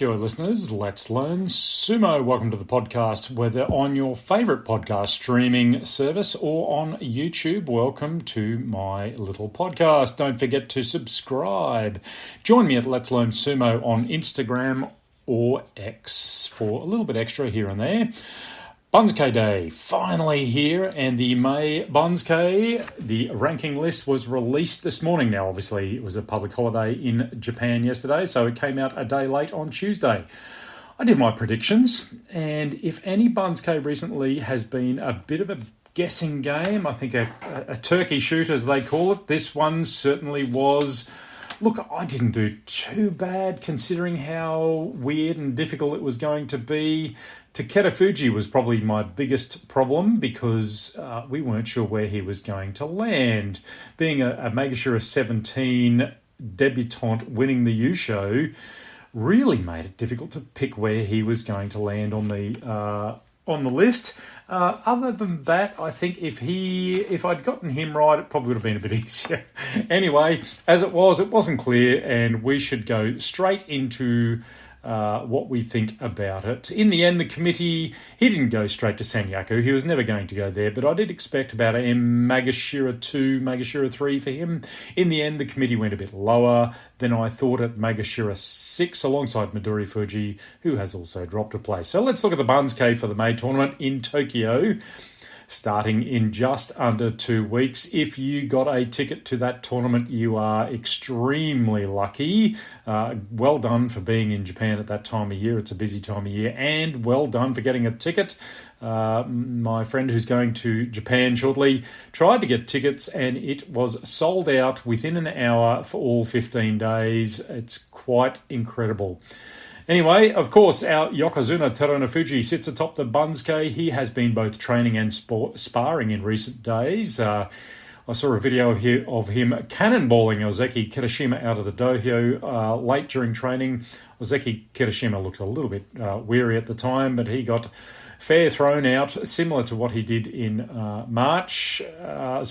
Tokyo listeners, let's learn sumo. Welcome to the podcast, whether on your favourite podcast streaming service or on YouTube. Welcome to my little podcast. Don't forget to subscribe. Join me at Let's Learn Sumo on Instagram or X for a little bit extra here and there. Banzuke Day, finally here, and the May Banzuke, the ranking list was released this morning. Now, obviously, it was a public holiday in Japan yesterday, so it came out a day late on Tuesday. I did my predictions, and if any Banzuke recently has been a bit of a guessing game, I think a turkey shoot, as they call it, this one certainly was. Look, I didn't do too bad considering how weird and difficult it was going to be. Takerufuji was probably my biggest problem because we weren't sure where he was going to land. Being a Magashira 17 debutant winning the Yusho really made it difficult to pick where he was going to land on the list. Other than that, I think if I'd gotten him right, it probably would have been a bit easier. Anyway, as it wasn't clear, and we should go straight into what we think about it. In the end, the committee, he didn't go straight to Sanyaku. He was never going to go there, but I did expect about a Magashira 2, Magashira 3 for him. In the end, the committee went a bit lower than I thought at Magashira 6, alongside Midorifuji, who has also dropped a place. So let's look at the Banzuke for the May tournament in Tokyo, starting in just under 2 weeks. If you got a ticket to that tournament, you are extremely lucky. Well done for being in Japan at that time of year. It's a busy time of year. And well done for getting a ticket. My friend who's going to Japan shortly tried to get tickets and it was sold out within an hour for all 15 days. It's quite incredible. Anyway, of course, our Yokozuna Takerufuji sits atop the Banzuke. He has been both training and sparring in recent days. I saw a video of him cannonballing Ozeki Kirishima out of the dojo late during training. Ozeki Kirishima looked a little bit weary at the time, but he got fair thrown out, similar to what he did in March, and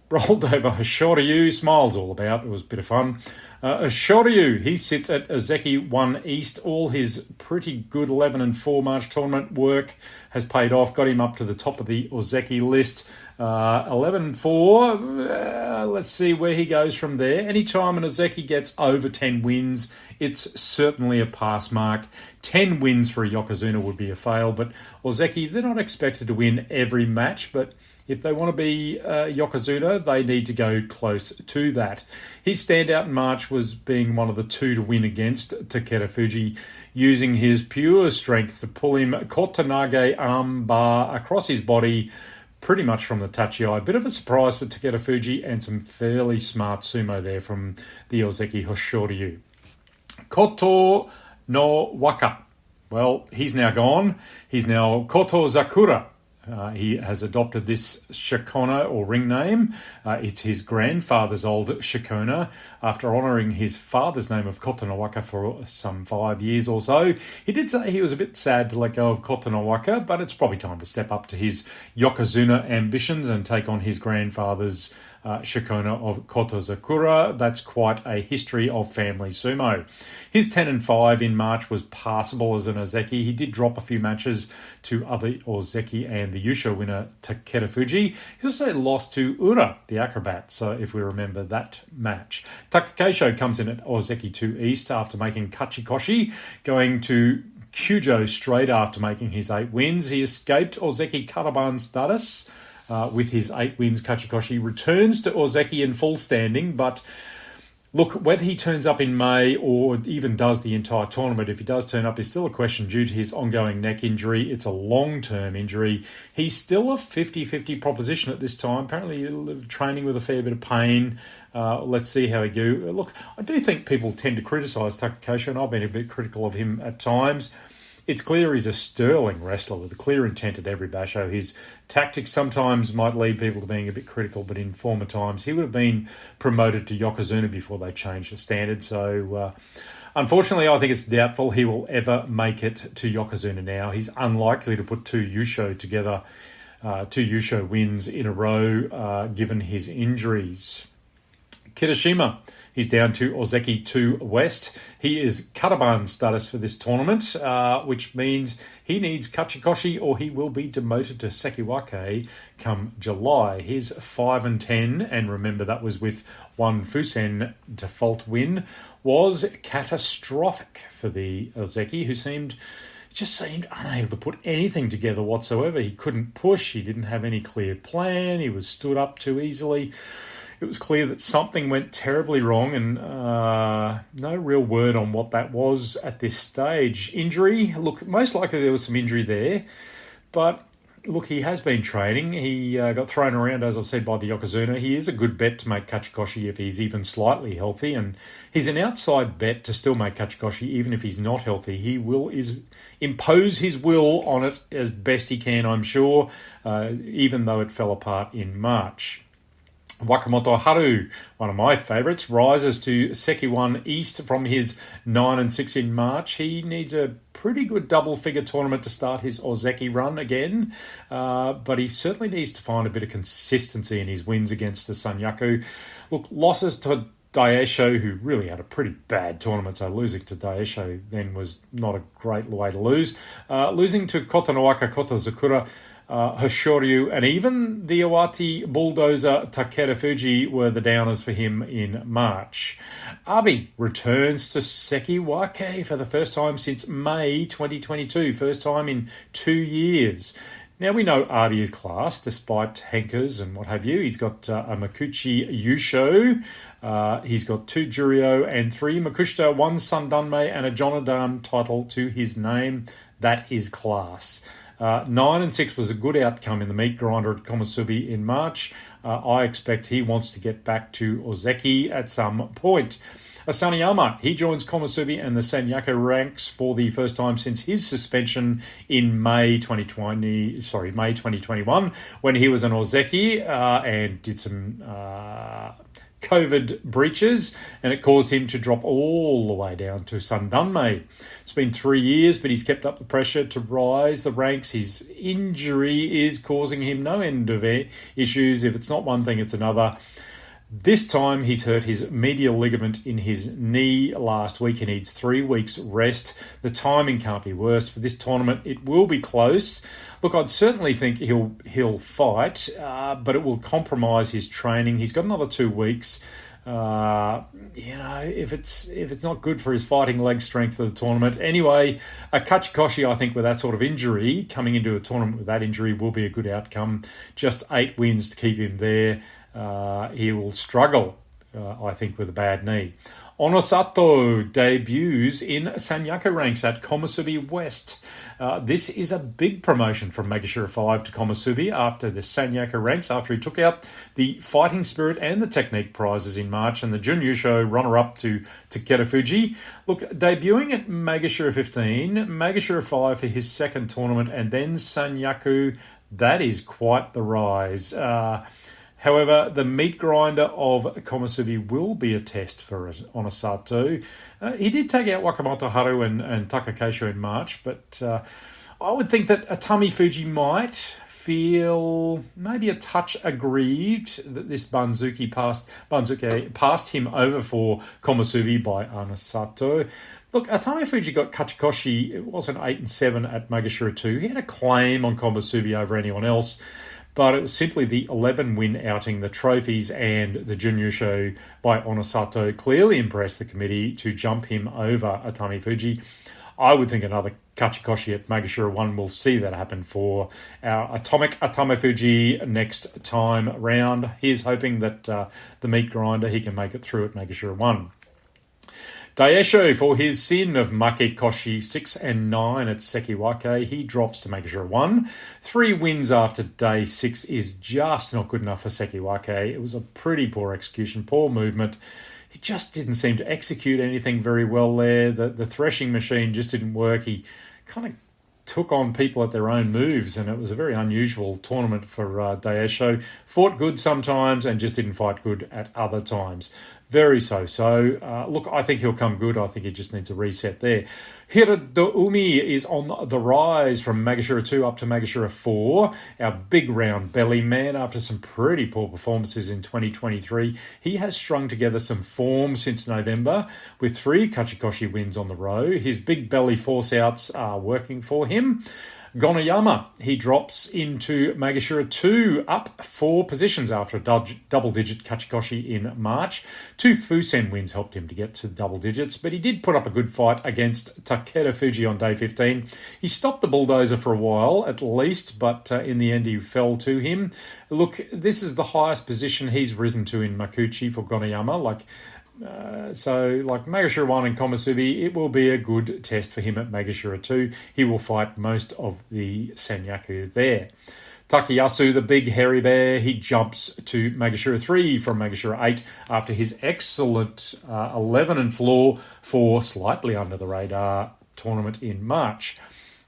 rolled over Hoshoryu. Smiles all about. It was a bit of fun. Hoshoryu, he sits at Ozeki 1 East. All his pretty good 11-4 March tournament work has paid off. Got him up to the top of the Ozeki list. 11-4. Let's see where he goes from there. Anytime an Ozeki gets over 10 wins, it's certainly a pass mark. 10 wins for a Yokozuna would be a fail, but Ozeki, they're not expected to win every match, but if they want to be Yokozuna, they need to go close to that. His standout in March was being one of the two to win against Takerufuji, using his pure strength to pull him Kotanage arm bar across his body pretty much from the tachi-eye. Bit of a surprise for Takerufuji and some fairly smart sumo there from the Ozeki Hoshoryu. Koto no Waka. Well, he's now gone. He's now Koto Zakura. He has adopted this shikona or ring name. It's his grandfather's old shikona. After honouring his father's name of Kotonowaka for some 5 years or so, he did say he was a bit sad to let go of Kotonowaka, but it's probably time to step up to his Yokozuna ambitions and take on his grandfather's shikona of Koto Zakura. That's quite a history of family sumo. His 10-5 in March was passable as an Ozeki. He did drop a few matches to other Ozeki and the Yusho winner Takerufuji. He also lost to Ura, the acrobat, so if we remember that match. Takakeisho comes in at Ozeki 2 East after making Kachikoshi, going to Kyujo straight after making his 8 wins. He escaped Ozeki Karaban status with his 8 wins. Kachikoshi returns to Ozeki in full standing, but look, whether he turns up in May or even does the entire tournament, if he does turn up, is still a question due to his ongoing neck injury. It's a long-term injury. He's still a 50-50 proposition at this time, apparently training with a fair bit of pain. Let's see how he goes. Look, I do think people tend to criticise Takakeisho, and I've been a bit critical of him at times. It's clear he's a sterling wrestler with a clear intent at every basho. His tactics sometimes might lead people to being a bit critical, but in former times he would have been promoted to Yokozuna before they changed the standard. So unfortunately, I think it's doubtful he will ever make it to Yokozuna now. He's unlikely to put 2 Yusho together, 2 Yusho wins in a row, given his injuries. Kirishima, he's down to Ozeki 2 West. He is Kataban status for this tournament, which means he needs Kachikoshi or he will be demoted to Sekiwake come July. His 5-10, and remember that was with one Fusen default win, was catastrophic for the Ozeki, who just seemed unable to put anything together whatsoever. He couldn't push, he didn't have any clear plan, he was stood up too easily. It was clear that something went terribly wrong, and no real word on what that was at this stage. Injury, look, most likely there was some injury there, but look, he has been training. He got thrown around, as I said, by the Yokozuna. He is a good bet to make Kachikoshi if he's even slightly healthy, and he's an outside bet to still make Kachikoshi even if he's not healthy. He will impose his will on it as best he can, I'm sure, even though it fell apart in March. Wakamoto Haru, one of my favourites, rises to Seki 1 East from his 9-6 in March. He needs a pretty good double-figure tournament to start his Ozeki run again, but he certainly needs to find a bit of consistency in his wins against the Sanyaku. Look, losses to Daisho, who really had a pretty bad tournament, so losing to Daisho then was not a great way to lose. Losing to Kotonowaka, Kotozakura, Hoshoryu, and even the Iwate bulldozer Takerufuji were the downers for him in March. Abi returns to Sekiwake for the first time since May 2022, first time in 2 years. Now, we know Abi is class, despite hankers and what have you. He's got a Makuchi Yusho, he's got 2 Juryo and 3 Makushita, 1 Sandanmei and a Jonadan title to his name. That is class. 9-6 was a good outcome in the meat grinder at Komusubi in March. I expect he wants to get back to Ozeki at some point. Asaniyama, he joins Komusubi and the Sanyaku ranks for the first time since his suspension in May 2021, when he was an Ozeki and did some COVID breaches, and it caused him to drop all the way down to Sandanmei. It's been 3 years, but he's kept up the pressure to rise the ranks. His injury is causing him no end of issues. If it's not one thing, it's another. This time he's hurt his medial ligament in his knee last week. He needs 3 weeks rest. The timing can't be worse for this tournament. It will be close. Look, I'd certainly think he'll fight, but it will compromise his training. He's got another 2 weeks. If it's not good for his fighting leg strength for the tournament. Anyway, a Kachikoshi, I think, with that sort of injury, coming into a tournament with that injury will be a good outcome. Just 8 wins to keep him there. He will struggle, I think, with a bad knee. Onosato debuts in Sanyaku ranks at Komusubi West. This is a big promotion from Megashira 5 to Komusubi after the Sanyaku ranks, after he took out the Fighting Spirit and the Technique prizes in March, and the Jun Yusho runner-up to Takerufuji. Look, debuting at Megashira 15, Megashira 5 for his second tournament, and then Sanyaku, that is quite the rise. However, the meat grinder of Komusubi will be a test for Onosato. He did take out Wakamoto Haru and Takakeisho in March, but I would think that Atami Fuji might feel maybe a touch aggrieved that this Banzuke passed him over for Komusubi by Onosato. Look, Atami Fuji got Kachikoshi. It wasn't 8-7 at Megashira 2. He had a claim on Komusubi over anyone else, but it was simply the 11-win outing, the trophies, and the Jun Yusho by Onosato clearly impressed the committee to jump him over Atami Fuji. I would think another Kachikoshi at Megashira 1 will see that happen for our atomic Atami Fuji next time round. Here's hoping that the meat grinder, he can make it through at Megashira 1. Daisho, for his sin of Makekoshi 6 and 9 at Sekiwake, he drops to Megashira 1. 3 wins after day 6 is just not good enough for Sekiwake. It was a pretty poor execution, poor movement. He just didn't seem to execute anything very well there. The threshing machine just didn't work. He kind of took on people at their own moves, and it was a very unusual tournament for Daisho. Fought good sometimes and just didn't fight good at other times. Very so. Look, I think he'll come good. I think he just needs a reset there. Hiradoumi is on the rise from Magashira 2 up to Magashira 4. Our big round belly man, after some pretty poor performances in 2023, he has strung together some form since November with 3 Kachikoshi wins on the row. His big belly force outs are working for him. Gonoyama, he drops into Magashira 2, up 4 positions after a double-digit Kachikoshi in March. 2 Fusen wins helped him to get to double digits, but he did put up a good fight against Takerufuji on day 15. He stopped the bulldozer for a while, at least, but in the end he fell to him. Look, this is the highest position he's risen to in Makuuchi for Gonoyama, So Magashira 1 and Komusubi, it will be a good test for him at Magashira 2. He will fight most of the Sanyaku there. Takayasu, the big hairy bear, he jumps to Magashira 3 from Magashira 8 after his excellent 11 and floor for slightly under the radar tournament in March.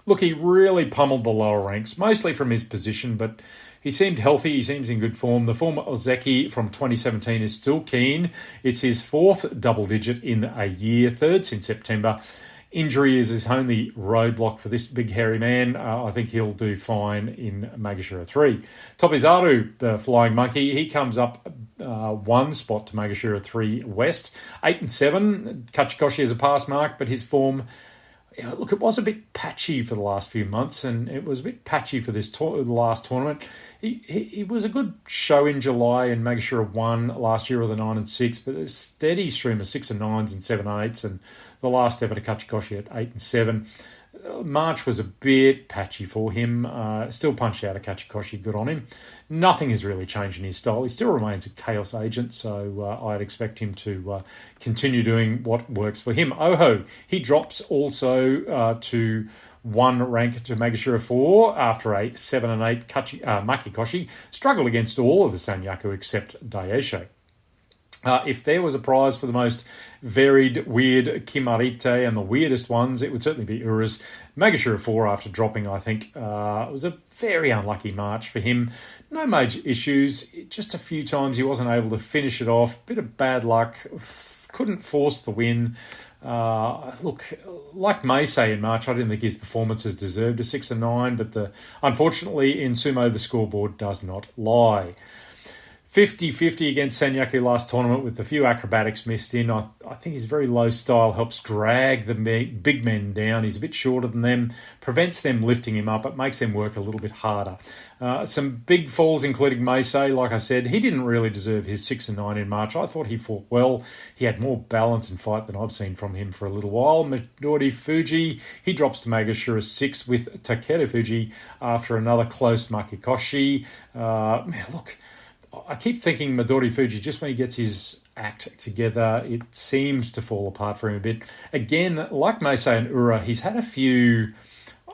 Look, he really pummeled the lower ranks, mostly from his position, but he seemed healthy. He seems in good form. The former Ozeki from 2017 is still keen. It's his 4th double digit in a year, 3rd since September. Injury is his only roadblock for this big hairy man. I think he'll do fine in Magashira 3. Tobizaru, the flying monkey, he comes up 1 spot to Magashira 3 West. 8 and 7. Kachikoshi is a pass mark, but his form... Look, it was a bit patchy for the last few months, and it was a bit patchy for this the last tournament. He was a good show in July in Magashira 1 last year with a 9 and 6, but a steady stream of 6 and 9s and 7 and 8s, and the last ever to Kachikoshi at 8 and 7. March was a bit patchy for him. Still punched out a Kachikoshi, good on him. Nothing has really changed in his style. He still remains a chaos agent, so I'd expect him to continue doing what works for him. Oho, he drops also to 1 rank to Magashira 4 after a 7 and 8 Makikoshi. Struggled against all of the Sanyaku except Daisho. If there was a prize for the most varied, weird Kimarite and the weirdest ones, it would certainly be Ura's. Magashira 4 after dropping, I think, was a very unlucky March for him. No major issues, just a few times he wasn't able to finish it off. Bit of bad luck, couldn't force the win. Look, like Meisei in March, I didn't think his performances deserved a 6 and 9, but unfortunately in sumo the scoreboard does not lie. 50-50 against Sanyaku last tournament with a few acrobatics missed in. I think his very low style helps drag the big men down. He's a bit shorter than them, prevents them lifting him up. It makes them work a little bit harder. Some big falls, including Meisei. Like I said, he didn't really deserve his 6 and 9 in March. I thought he fought well. He had more balance and fight than I've seen from him for a little while. Midorifuji, he drops to Magashira 6 with Takerufuji after another close Makikoshi. Look, I keep thinking Midorifuji, just when he gets his act together, it seems to fall apart for him a bit. Again, like Meisei and Ura, he's had a few,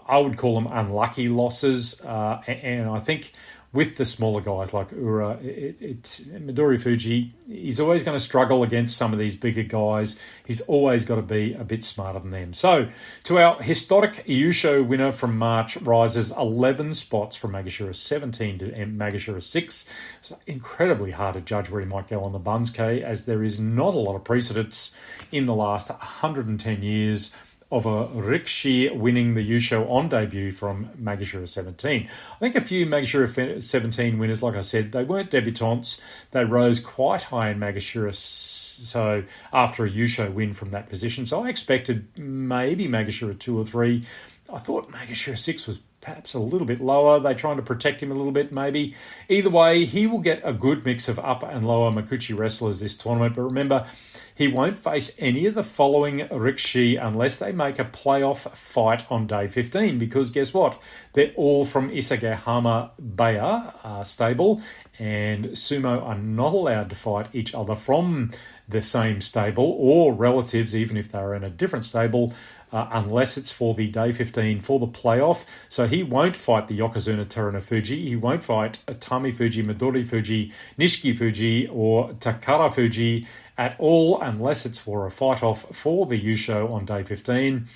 I would call them unlucky losses. And I think with the smaller guys like Ura, Midorifuji, he's always going to struggle against some of these bigger guys. He's always got to be a bit smarter than them. So, to our historic Yusho winner from March, rises 11 spots from Magashira 17 to Magashira 6. It's incredibly hard to judge where he might go on the Banzuke, as there is not a lot of precedence in the last 110 years of a Rikishi winning the Yusho on debut from Magashira 17. I think a few Magashira 17 winners, like I said, they weren't debutantes. They rose quite high in Magashira, so after a Yusho win from that position. So I expected maybe Magashira 2 or 3. I thought Magashira 6 was perhaps a little bit lower. They're trying to protect him a little bit, maybe. Either way, he will get a good mix of upper and lower Makuuchi wrestlers this tournament. But remember, he won't face any of the following Rikishi unless they make a playoff fight on day 15, because guess what? They're all from Isagahama Baya stable, and sumo are not allowed to fight each other from the same stable or relatives, even if they're in a different stable, unless it's for the day 15 for the playoff. So he won't fight the Yokozuna Terunofuji. He won't fight Tamifuji, Midorifuji, Nishikifuji, or Takarafuji at all, unless it's for a fight-off for the Yusho on day 15.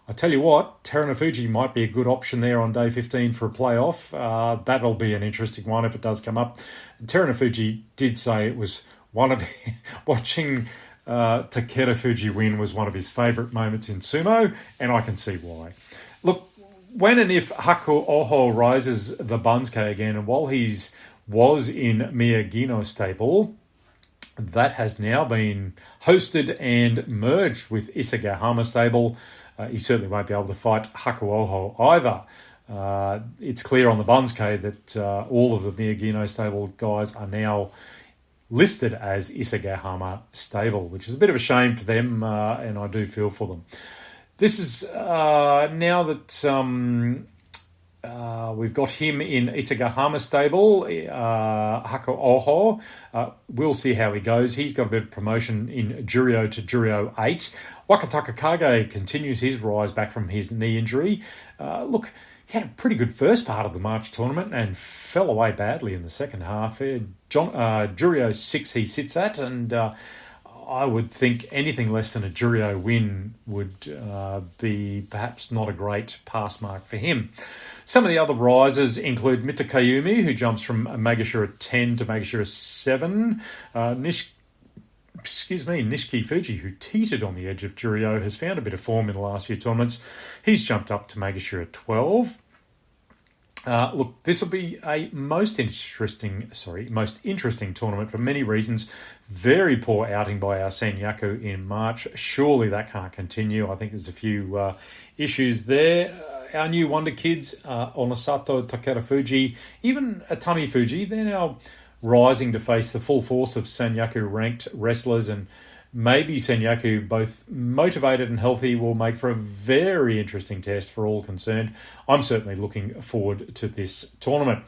I tell you what, Terunofuji might be a good option there on day 15 for a playoff. That'll be an interesting one if it does come up. Terunofuji did say it was watching Takerufuji win was one of his favourite moments in sumo, and I can see why. Look, when and if Haku Oho rises the Banzuke again, and while was in Miyagino stable, that has now been hosted and merged with Isagahama stable. He certainly won't be able to fight Haku Oho either. It's clear on the Banzuke that all of the Miyagino stable guys are now listed as Isagahama stable, which is a bit of a shame for them, and I do feel for them. This is now that we've got him in Isagahama stable, Haku Oho. We'll see how he goes. He's got a bit of promotion in Juryo to Juryo 8. Wakataka Kage continues his rise back from his knee injury. Look, he had a pretty good first part of the March tournament and fell away badly in the second half. Juryo 6 he sits at, and I would think anything less than a Juryo win would be perhaps not a great pass mark for him. Some of the other risers include Mita Kayumi, who jumps from Magashira 10 to Magashira 7. Nishiki Fuji, who teetered on the edge of Juryo, has found a bit of form in the last few tournaments. He's jumped up to Magashira 12. Look, this will be a most interesting tournament for many reasons. Very poor outing by our Senyaku in March. Surely that can't continue. I think there's a few issues there. Our new wonder kids, Onosato, Takerufuji, even Atami Fuji, they're now rising to face the full force of Senyaku ranked wrestlers, and maybe Senyaku, both motivated and healthy, will make for a very interesting test for all concerned. I'm certainly looking forward to this tournament.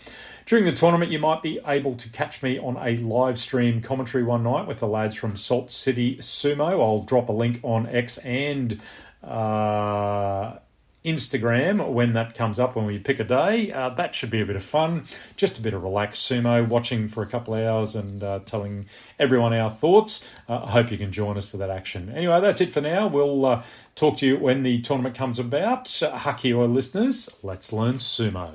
During the tournament, you might be able to catch me on a live stream commentary one night with the lads from Salt City Sumo. I'll drop a link on X and Instagram when that comes up, when we pick a day. That should be a bit of fun. Just a bit of relaxed sumo, watching for a couple of hours and telling everyone our thoughts. I hope you can join us for that action. Anyway, that's it for now. We'll talk to you when the tournament comes about. Hakioi listeners, let's learn sumo.